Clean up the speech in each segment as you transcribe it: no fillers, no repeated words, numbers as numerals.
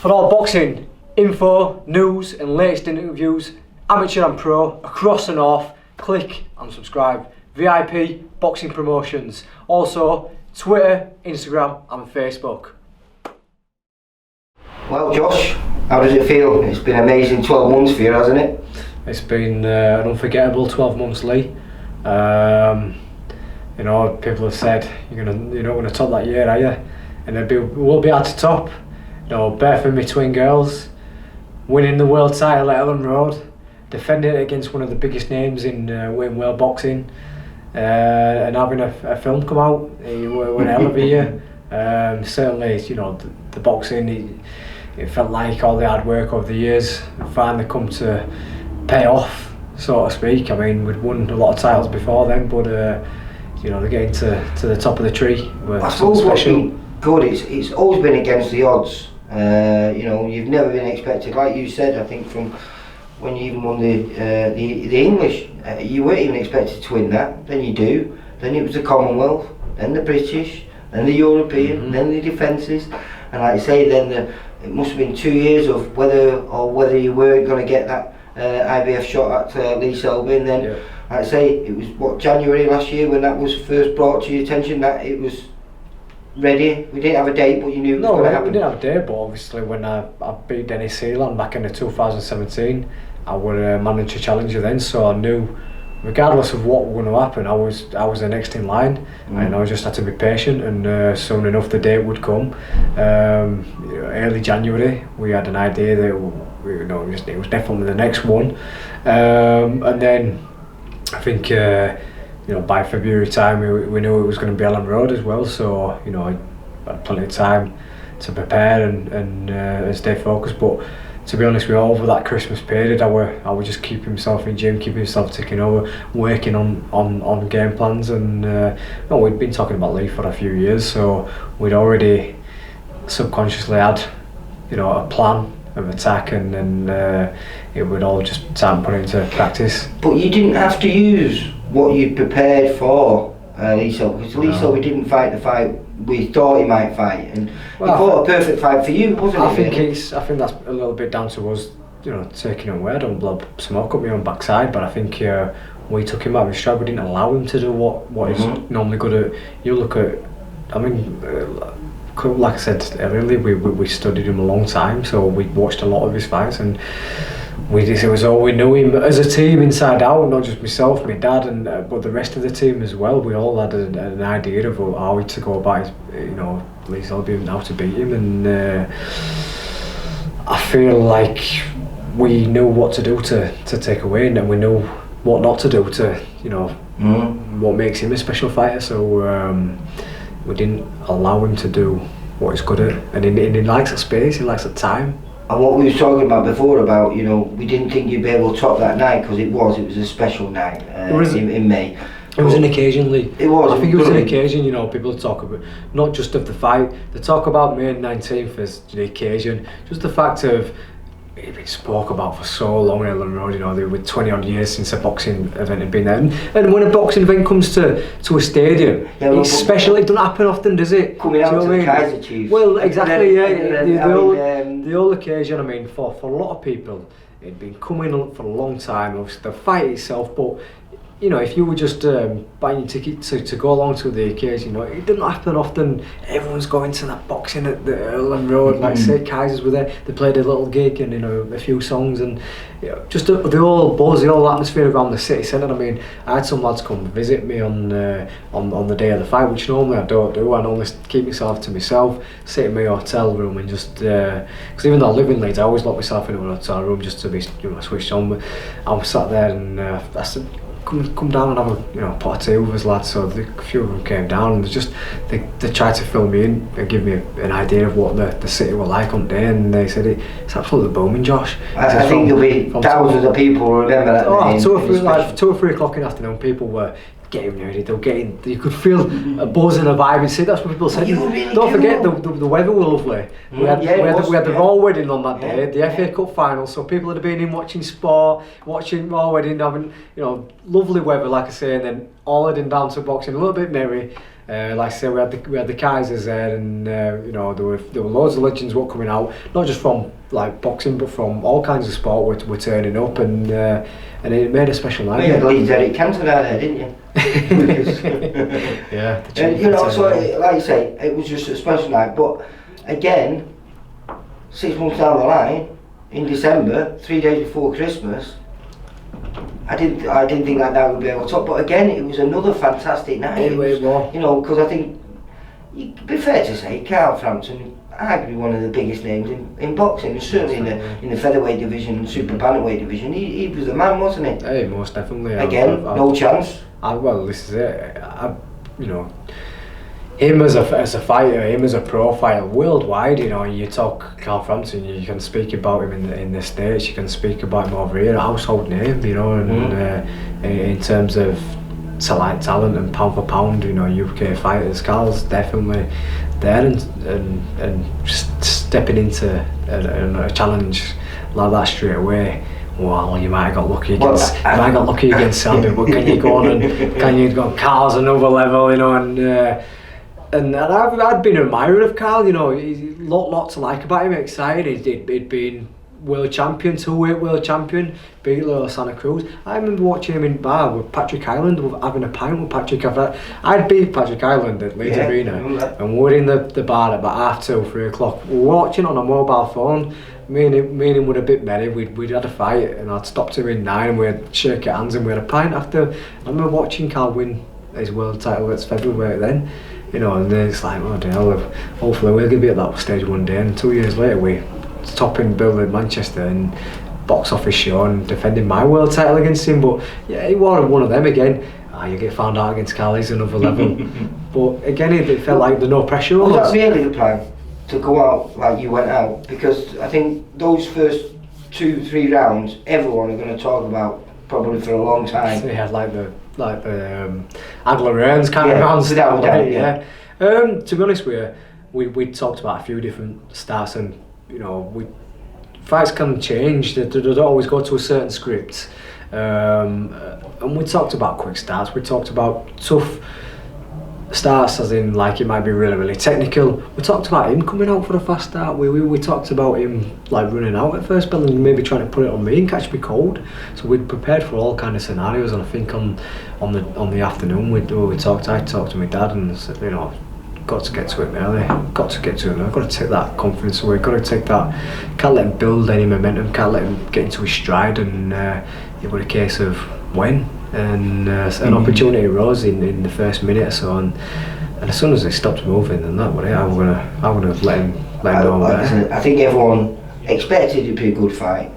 For all boxing info, news and latest interviews, amateur and pro, across the north, click and subscribe. VIP Boxing Promotions. Also, Twitter, Instagram and Facebook. Well, Josh, how does it feel? It's been an amazing 12 months for you, hasn't it? It's been an unforgettable 12 months, Lee. You know, people have said you're not going to top that year, are you? And it will be hard to top. You know, birthing my twin girls, winning the world title at Ellen Road, defending it against one of the biggest names in world boxing, and having a film come out. It was a hell of a year. Certainly, you know, the boxing, it felt like all the hard work over the years finally come to pay off, so to speak. I mean, we'd won a lot of titles before then, but you know, they're getting to the top of the tree. I suppose what's been good, it's always been against the odds. You know, you've never been expected, like you said, I think from when you even won the English, you weren't even expected to win that. Then you do. Then it was the Commonwealth, then the British, then the European, then the defences, and like I say, then it must have been 2 years of whether you weren't going to get that IBF shot at Lee Selby, and then like I say, it was January last year when that was first brought to your attention that it was ready. We didn't have a date, but you knew it was going to happen. We didn't have a date, but obviously when I beat Dennis Sealand back in 2017, I was a manager challenger then, so I knew regardless of what was going to happen, I was the next in line, and I just had to be patient, and soon enough the date would come. Early January we had an idea that it was definitely the next one, and then I think by February time we knew it was going to be Ellen Road as well, so you know, I had plenty of time to prepare and stay focused. But to be honest with you, over that Christmas period I would just keep himself in gym, keep himself ticking over, working on game plans, and we'd been talking about Lee for a few years, so we'd already subconsciously had, you know, a plan of attack, and then it would all just time put into practice. But you didn't have to use what you'd prepared for Lee Selby, because Lee Selby didn't fight the fight we thought he might fight, and he fought a perfect fight for you, wasn't it? I think that's a little bit down to us, you know, taking him away. I don't blow smoke up my own backside, but I think we took him out of his stride. We didn't allow him to do what he's normally good at. You look at, I mean, like I said earlier, we studied him a long time, so we watched a lot of his fights, and it was all we knew him as a team inside out, not just myself, my dad, and but the rest of the team as well. We all had an idea of how to go about, you know, Lee Selby and how to beat him, and I feel like we knew what to do to take away, and then we knew what not to do to, you know, what makes him a special fighter. So we didn't allow him to do what he's good at, and he likes the space, he likes the time. And what we were talking about before, about, you know, we didn't think you'd be able to top that night, because it was a special night in May. It was an occasion, Lee. It was. I think it was an occasion. You know, people talk about not just of the fight. They talk about May 19th as the occasion. Just the fact of it been spoke about for so long at Ellen Road. You know, there were 20 odd years since a boxing event had been there, and when a boxing event comes to a stadium, it's special. It doesn't happen often, does it? Coming out to the Kaiser Chiefs. Well, exactly. The whole occasion. I mean, for a lot of people, it'd been coming on for a long time. Obviously, the fight itself, but you know, if you were just buying your ticket to go along to the occasion, you know, it didn't happen often. Everyone's going to that boxing at the Ellen Road, like say Kaisers were there, they played a little gig and, you know, a few songs, and you know, just the whole buzz, the whole atmosphere around the city centre. I mean, I had some lads come visit me on the day of the fight, which normally I don't do. I normally keep myself to myself, sit in my hotel room and just, because even though I live in Leeds, I always lock myself into an hotel room just to be, you know, switched on. But I was sat there and I said, come down and have a, you know, pot of tea with us, lads. So a few of them came down, and they tried to fill me in and give me an idea of what the city were like on the day, and they said it's absolutely booming, Josh. I think there'll be thousands of people will remember that. 2 or 3 o'clock in the afternoon, people were getting ready. They were getting. You could feel a buzz and a vibe. And see, that's what people said. Don't forget the weather was lovely. We had the Royal Wedding on that day, the FA Cup final. So people had been in watching sport, watching Royal Wedding, having, you know, lovely weather, like I say, and then all heading down to boxing, a little bit merry. Like I said, we had the Kaisers there, and you know, there were loads of legends were coming out, not just from like boxing, but from all kinds of sport. Were turning up, and it made a special night. Well, you had Lee Derek Canton out there, didn't you? Yeah. And, you know, so like you say, it was just a special night. But again, 6 months down the line, in December, 3 days before Christmas, I didn't think that would be able to top. But again, it was another fantastic night. It was. You know, because I think it'd be fair to say, Carl Frampton, arguably one of the biggest names in boxing, and certainly in the featherweight division, super bantamweight division. He was the man, wasn't he? Hey, most definitely. Again, no chance. Well, this is it. You know, him as a fighter, him as a pro fighter worldwide. You know, you talk Carl Frampton, you can speak about him in the States. You can speak about him over here, a household name. You know, and in terms of talent and pound for pound, you know, UK fighters, Carl's definitely there, and stepping into a challenge like that straight away. Well, you might have got lucky against Selby, but can you go on and Carl's another level, you know, and I'd been an admirer of Carl, you know, he's lot to like about him, excited. He'd been world champion, 2-weight world champion, beat Little Santa Cruz. I remember watching him in bar with Patrick Ireland, having a pint with Patrick. I'd beat Patrick Ireland at Leeds Arena, and we're in the bar at about 2:30, 3 o'clock. We're watching on a mobile phone. Me and him were a bit merry. We'd had a fight, and I'd stopped him in 9, and we'd shake hands, and we had a pint after. I remember watching Carl win his world title at featherweight then, you know, and then it's like, oh dear, hopefully we'll be at that stage one day. And 2 years later, we topping bill in Manchester and box office show and defending my world title against him. But yeah, he was one of them again. You get found out against Carl, he's another level. But again, it felt like there's no pressure on us. Was that really the plan, to go out like you went out? Because I think those first 2-3 rounds, everyone are going to talk about probably for a long time. So he had like the Adler Earns kind of rounds. Without doubt, yeah. To be honest with you, we talked about a few different starts, and you know, fights can change. They don't always go to a certain script. And we talked about quick starts. We talked about tough starts, as in like it might be really, really technical. We talked about him coming out for a fast start. We talked about him like running out at first bell and maybe trying to put it on me and catch me cold. So we'd prepared for all kind of scenarios. And I think on the afternoon I talked to my dad and said, you know, got to get to it early. Got to take that confidence away. Got to take that. Can't let him build any momentum. Can't let him get into his stride. And it was a case of when. And an opportunity arose in the first minute or so, and as soon as they stopped moving, then that was it. I would have let him go. I think everyone expected it to be a good fight,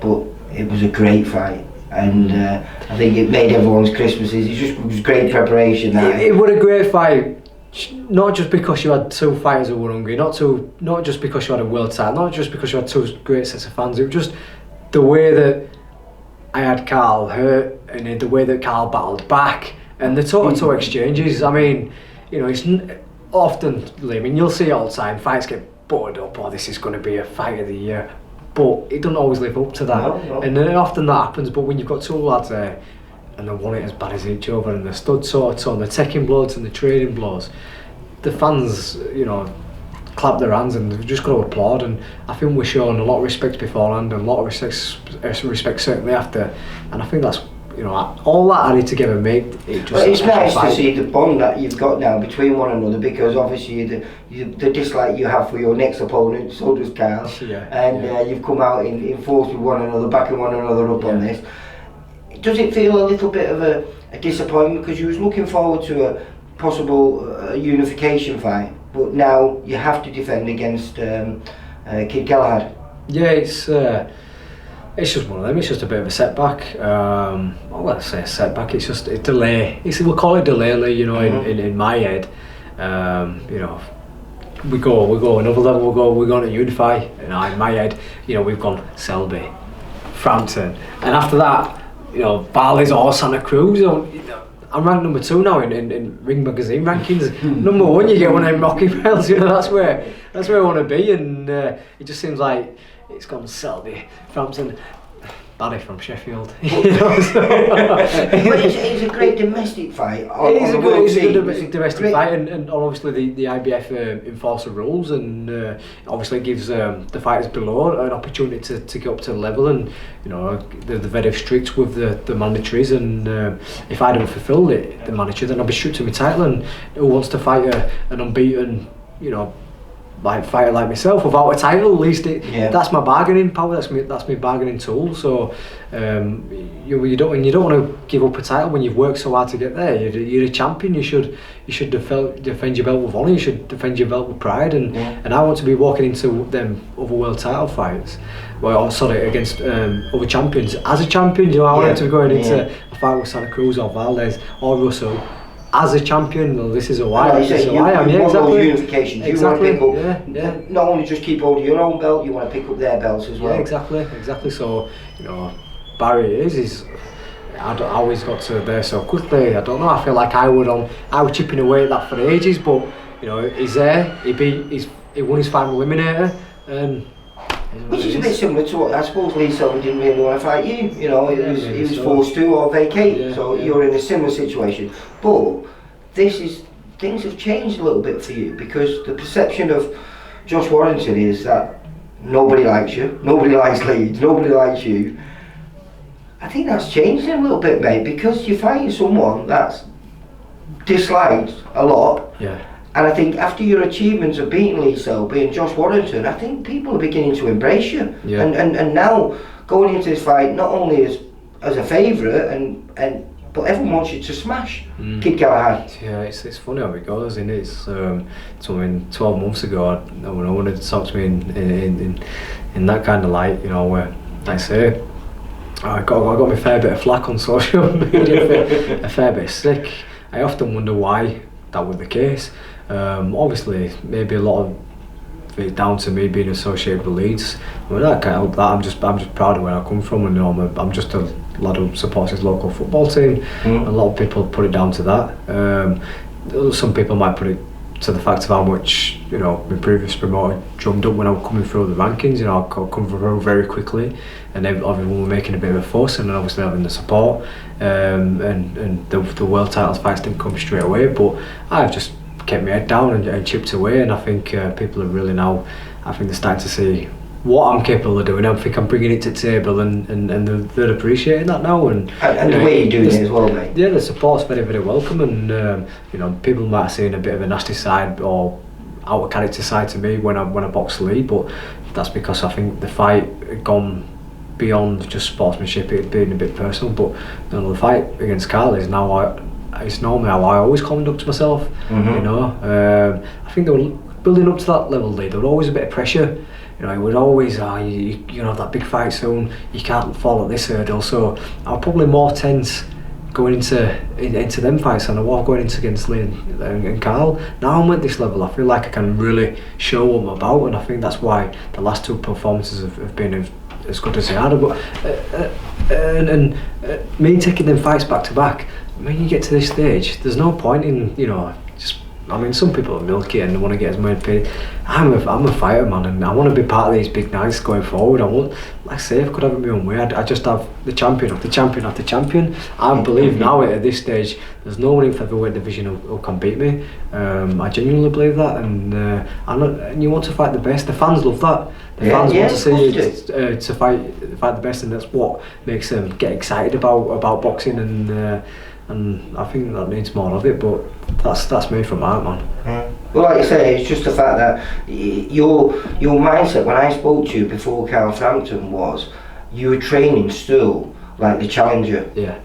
but it was a great fight, and I think it made everyone's Christmases. It was great preparation. It was a great fight. Not just because you had two fighters who were hungry, not just because you had a world title, not just because you had two great sets of fans. It was just the way that I had Carl hurt, and the way that Carl battled back, and the toe-to-toe exchanges. I mean, you know, it's often, I mean, you'll see it all the time, fights get buttered up, or this is going to be a fight of the year, but it doesn't always live up to that. No. And then often that happens, but when you've got two lads there, and they want it as bad as each other, and they're stood toe-to-toe, and they're taking blows and they're trading blows, the fans, you know, clap their hands and they've just got to applaud. And I think we're showing a lot of respect beforehand and a lot of respect certainly after, and I think that's, you know, all that added together made it just. Well, it's nice to see the bond that you've got now between one another, because obviously the dislike you have for your next opponent, so does Carl, and you've come out in force with one another, backing one another up on this. Does it feel a little bit of a disappointment, because you was looking forward to a possible unification fight, but now you have to defend against Kid Galahad? Yeah, it's just one of them. It's just a bit of a setback. Well, let's say a setback. It's just a delay. We'll call it delay, you know, in my head. You know, we go another level. We're going to unify. And in my head, you know, we've gone Selby, Frampton, and after that, you know, Barley's or Santa Cruz. You know, I'm ranked number 2 now in Ring Magazine rankings. Number 1, you get one of them Rocky bells. You know, that's where I want to be. And it just seems like it's gone Selby, Frampton. Barry from Sheffield. But it's a great domestic fight. It's a good domestic fight, and obviously the IBF enforce the rules, and obviously it gives the fighters below an opportunity to get up to the level, and you know they're very strict with the mandatories, and if I don't fulfil the mandatory, then I'll be stripped to my title. And who wants to fight an unbeaten, you know, like fighter like myself without a title? At least that's my bargaining power. That's my bargaining tool. So you don't want to give up a title when you've worked so hard to get there. You're a champion. You should defend your belt with honour. You should defend your belt with pride. And I want to be walking into them other world title fights. Against other champions as a champion. You know, I want to be going into a fight with Santa Cruz or Valdez or Russell. As a champion, well, this is a why. Like you want those unifications. Exactly. You want to pick up, not only just keep hold of your own belt, you want to pick up their belts as well. Yeah, exactly. So, you know, Barry is I always got to there so quickly. I don't know. I feel like I was chipping away at that for ages, but you know, he's there. He won his final eliminator, and which is a bit similar to what I suppose Lee Selby didn't really want to fight you. You know, he was forced to or vacate. So you're in a similar situation. But things have changed a little bit for you, because the perception of Josh Warrington is that nobody likes you, nobody likes Leeds, nobody likes you. I think that's changed a little bit, mate, because you're fighting someone that's disliked a lot. Yeah. And I think after your achievements of beating Lee Selby and Josh Warrington, I think people are beginning to embrace you. Yeah. And now going into this fight not only as a favourite but everyone wants you to smash Kid Galahad. Yeah, it's funny how it goes, and it's something 12 months ago no one wanted to talk to me in that kind of light, you know, where I say I got me a fair bit of flack on social media, a fair bit of stick. I often wonder why that was the case. Obviously, maybe a lot of it's down to me being associated with Leeds. Well, I'm just proud of where I come from, and you know, I'm just a lad who supports his local football team. A lot of people put it down to that. Some people might put it to the fact of how much, you know, my previous promoter drummed up when I was coming through the rankings. You know, I come through very quickly, and everyone were making a bit of a fuss, and obviously having the support. And the world titles fights didn't come straight away, but I've just kept my head down and chipped away, and I think people are really now, I think they're starting to see what I'm capable of doing. I think I'm bringing it to the table, and they're appreciating that now. And the way you're doing it as well, mate. Yeah, the support's very, very welcome, and you know, people might have seen a bit of a nasty side or out of character side to me when I boxed Lee, but that's because I think the fight had gone beyond just sportsmanship, it being a bit personal. But you know, the fight against Carl is now it's normally how I always conduct myself. You know, I think they were building up to that level. There was always a bit of pressure. You know, it was always you know, that big fight soon. You can't fall at this hurdle. So I'm probably more tense going into them fights than I was going into against Lee and Carl. Now I'm at this level, I feel like I can really show what I'm about, and I think that's why the last two performances have been as good as they are. But me taking them fights back to back, when you get to this stage, there's no point in, you know, I mean, some people are milky and they want to get as much paid. I'm a fighter, man, and I want to be part of these big nights going forward. I want, like I say, I could have it my own way. I just have the champion after champion after champion. I believe now at this stage, there's no one in featherweight division who can beat me. I genuinely believe that, and you want to fight the best. The fans love that. The fans want to see you to fight the best, and that's what makes them get excited about boxing, and I think that needs more of it, but that's me from heart, man. Well, like you say, it's just the fact that your mindset when I spoke to you before Frampton was you were training still like the challenger. Yeah.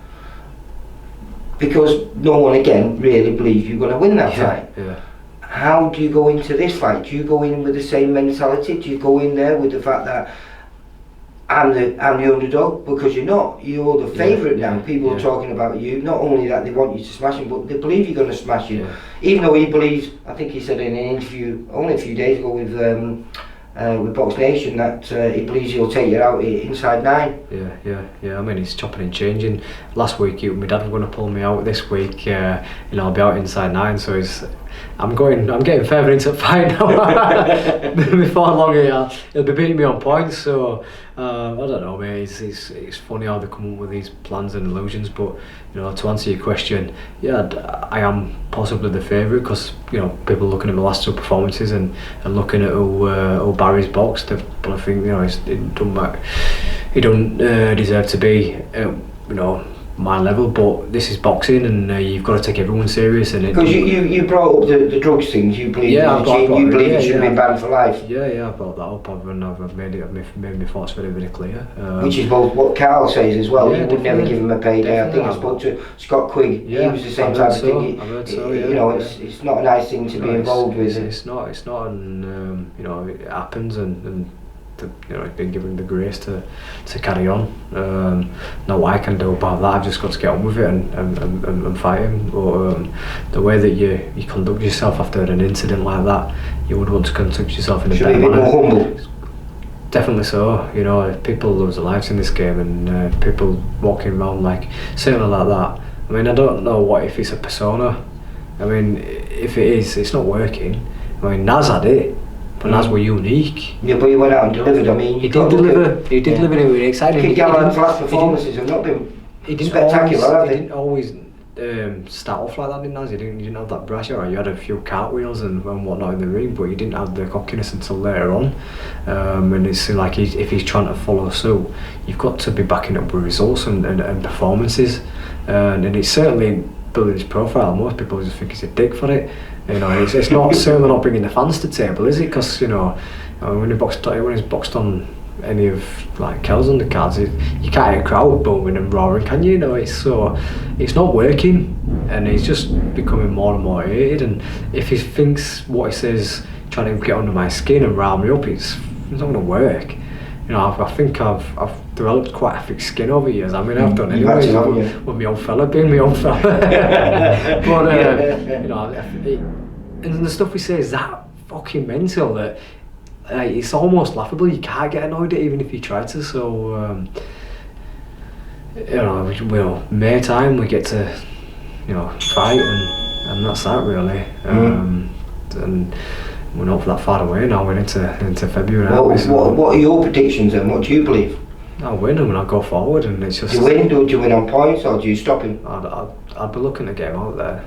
Because no one again really believes you're going to win that fight. Yeah. How do you go into this fight? Do you go in with the same mentality? Do you go in there with the fact that I'm the underdog? Because you're not. You're the favourite now. People are talking about you. Not only that they want you to smash him, but they believe you're going to smash him. Yeah. Even though he believes, I think he said in an interview only a few days ago with Box Nation that he believes he'll take you out inside 9. Yeah. I mean, he's chopping and changing. Last week, my dad was going to pull me out. This week, I'll be out inside 9. So I'm getting further into the fight now. Before long, he'll be beating me on points. So I don't know, mate. It's funny how they come up with these plans and illusions. But to answer your question, yeah, I am possibly the favourite because people looking at the last two performances and looking at who Barry's boxed. But I think he don't deserve to be my level, but this is boxing and you've got to take everyone serious. And because you brought up the drugs things, you believe it should be banned for life. Yeah, I brought that up and I've made my thoughts very clear. Which is both what Carl says as well. You would never give him a payday. I think I spoke to Scott Quigg. He was the same type of thing. It's not a nice thing to be involved with. It's not, and it happens and. He's been given the grace to carry on. Not what I can do about that. I've just got to get on with it and fight him. But the way that you conduct yourself after an incident like that, you would want to conduct yourself in a better manner. More humble. Definitely so. People lose their lives in this game, and people walking around certainly like that. I mean, I don't know what if it's a persona. I mean, if it is, it's not working. I mean, Naz had it. But Naz were unique. Yeah, but he went out and delivered. I mean, he did deliver. He did deliver. It was exciting. Kid Galahad's last performances have not been spectacular, have they? He didn't always start off like that, didn't Naz? He didn't have that brash. You had a few cartwheels and whatnot in the ring, but he didn't have the cockiness until later on. And it's like if he's trying to follow suit, you've got to be backing up with results and performances. And it's certainly building his profile. Most people just think he's a dick for it. It's not certainly not bringing the fans to the table, is it? Because when he's boxed on any of Kel's undercards, you can't hear a crowd booming and roaring, can you? It's not working, and he's just becoming more and more hated. And if he thinks what he says trying to get under my skin and rile me up, it's not going to work. I think I've developed quite a thick skin over years. I mean, I've done anyway with my old fella being my old fella. But and the stuff we say is that fucking mental that it's almost laughable. You can't get annoyed at it even if you try to. So May time we get to fight and that's that really. And we're not that far away now. We're into February. What are your predictions then? What do you believe? I'll win him and I'll go forward, and it's just. Do you win on points or do you stop him? I'd be looking to get him out there.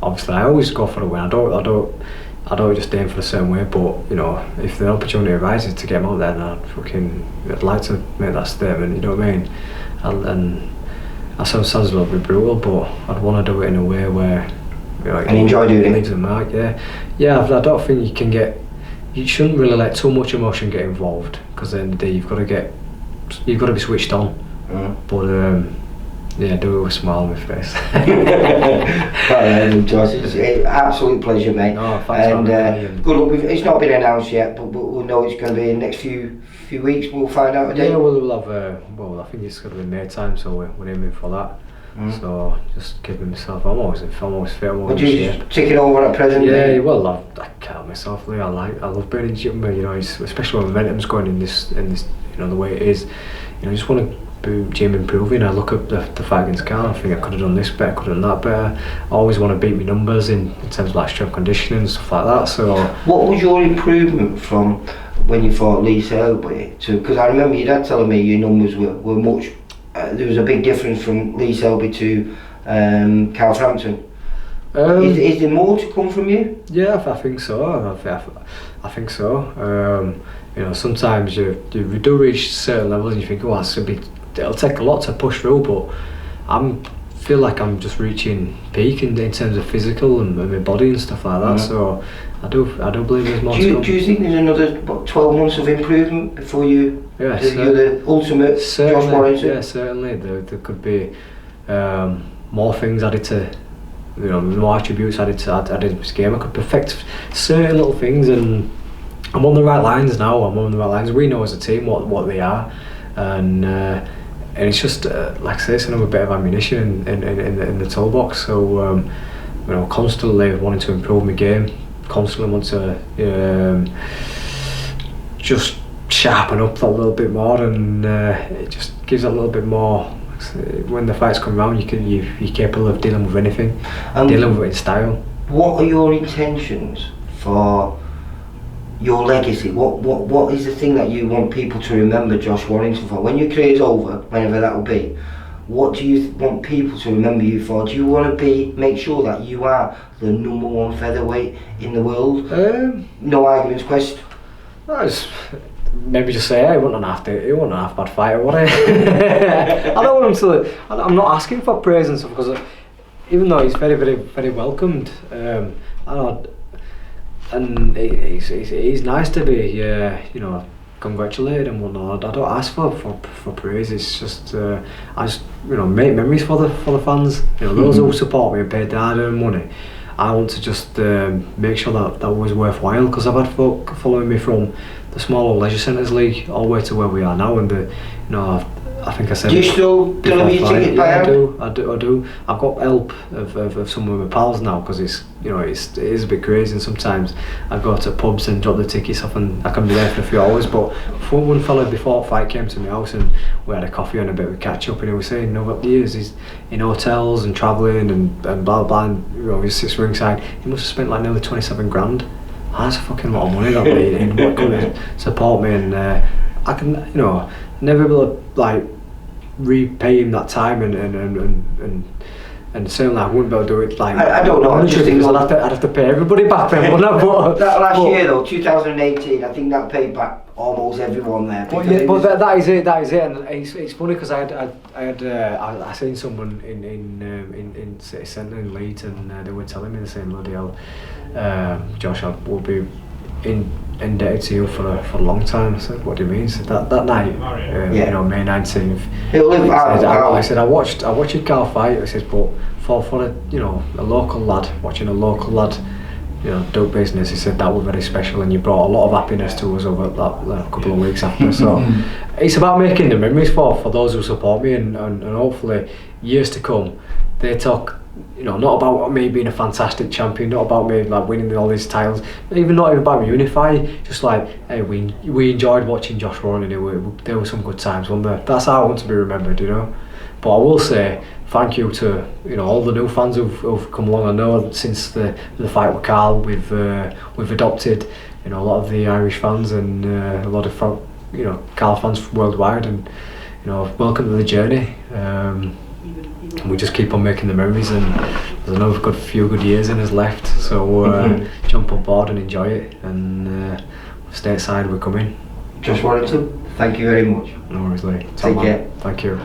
Obviously, I always go for a win. I don't just aim for a certain way, but if the opportunity arises to get him out there, then I'd like to make that statement. You know what I mean? And that sounds a little bit brutal, but I'd want to do it in a way where. And enjoy doing it. Leaves a mark, yeah. I don't think you shouldn't really let too much emotion get involved, because at the end of the day you've got to be switched on. But do it with a smile on my face. Josh, it's an absolute pleasure, mate. No, thanks. And good luck. It's not been announced yet, but we'll know it's going to be in the next few weeks. We'll find out a date. Yeah, we'll have. I think it's going to be May time, so we're aiming for that. So just keeping myself. I'm always fit. Would you just tick it over at present? Yeah, well, I can't myself. I love being in gym, but especially when momentum's going in this the way it is. I just want to be gym improving. I look at the fight against Carl. I think I could have done this better, could have done that better. I always want to beat my numbers in terms of strength conditioning and stuff like that. So what was your improvement from when you fought Lee Selby to? Because I remember your dad telling me your numbers were much. There was a big difference from Lee Selby to Carl Frampton. Is there more to come from you? Yeah, I think so. I think so. Sometimes you do reach certain levels and you think, it'll take a lot to push through, but I feel like I'm just reaching peak in terms of physical and my body and stuff like that. So I do believe there's more to come. Do you think there's another 12 months of improvement before you're the ultimate Josh Warrington? Yeah, certainly. There could be more things added to, more attributes added to this game. I could perfect certain little things, and I'm on the right lines now. We know as a team what they are, and it's just like I say, it's another bit of ammunition in the toolbox. So constantly wanting to improve my game, constantly want to just sharpen up that little bit more, and it just gives a little bit more When the fights come round, you're capable of dealing with anything, And dealing with it in style. what are your intentions for your legacy? What is the thing that you want people to remember Josh Warrington for? When your career's over, whenever that will be, what do you want people to remember you for? Do you want to make sure that you are the #1 featherweight in the world? No arguments, quest. Maybe just say, hey, he wasn't an half bad fighter, was he? I don't want him to. I'm not asking for praise and stuff, because even though he's very, very, very welcomed, and he's nice to be, congratulated and whatnot. I don't ask for praise. It's just I just make memories for the fans. Those who support me and pay their hard-earned money. I want to just make sure that was worthwhile, because I've had folk following me from the smaller leisure centres league all the way to where we are now, and I think I said. Do you still do your ticket buy? I do. I've got help of some of my pals now, because it is a bit crazy, and sometimes I go to pubs and drop the tickets off, and I can be there for a few hours. But one fella before the fight came to my house, and we had a coffee and a bit of a catch up, and he was saying, over the years he's in hotels and travelling and blah blah, and he sits ringside. He must have spent like nearly 27 grand. That's a fucking lot of money that and what could support me, and I can never be able to like repay him that time, and certainly I wouldn't be able to do it like I don't know. I'd have to pay everybody back then, wouldn't I? But that last year though, 2018, I think that paid back almost everyone there. But that is it, and it's funny, because I seen someone in City Centre in Leeds, and they were telling me the same, bloody hell, Josh, I will be indebted to you for a long time. I said, what do you mean? He said, that night, May 19th. I said, I watched your Carl fight. I said, but for a local lad, watching a local lad, do business. He said that was very special, and you brought a lot of happiness to us over that couple of weeks after. So it's about making the memories for those who support me, and hopefully years to come, they talk. Not about me being a fantastic champion, not about me like winning all these titles, not even about me unify. Just like, hey, we enjoyed watching Josh Warrington. There were some good times, weren't there? That's how I want to be remembered, But I will say thank you to all the new fans who've come along. I know since the fight with Carl, we've adopted a lot of the Irish fans, and a lot of Carl fans worldwide, and welcome to the journey. And we just keep on making the memories, and there's another few good years in us left, so jump on board and enjoy it, and stateside we're coming. Josh Warrington, thank you very much. No worries, Lee. Take care. Thank you.